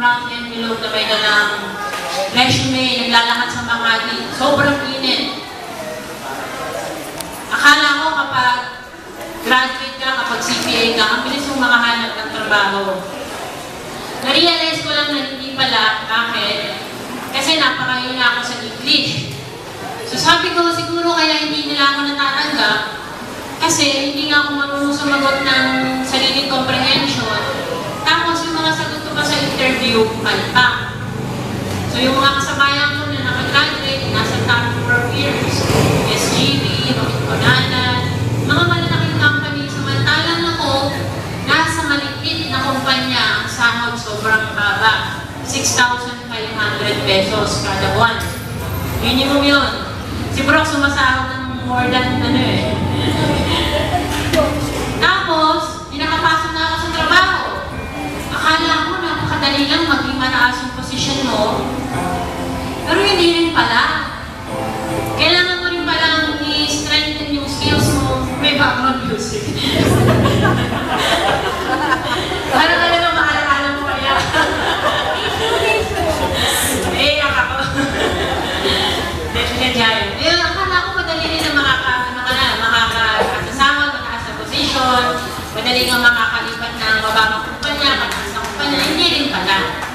brown envelope na may dalang resume, naglalakad sa Makati. Sobrang init. Akala ko kapag graduate ka, kapag CPA ka, ang bilis mong makahanap ng trabaho. Na-realize ko lang na hindi pala. Bakit? Kasi napakahina ako sa English. So sabi ko, siguro kaya hindi nila ako natatanggap kasi hindi nga ako marunong sumagot ng sariling comprehension. Tapos yung mga sagot ko pa sa interview, malpa. So yung mga kasabayan ko na nakagraduate, nasa top peers, SGB, Makitponanan, mga malalaking company, samantalang ako, nasa maliit na kumpanya, ang sahod sobrang haba, 6,500 pesos kada buwan. Minimum yun. Si Brock sumasahod ng more than ano eh. Tapos, pinakapasok na ako sa trabaho. Akala ko napakadali lang maging mataas yung position mo. Pero hindi rin pala. Kailangan mo rin palang i-strengthen yung skills mo. May background music. Parang talaga maalala mo kaya. Eh, ako. Definitely. Eh, akala ko madali rin na makakasama, mataas na position, madali nga makakalipat ng mababang kumpanya, mataas na kumpanya. Hindi rin pala.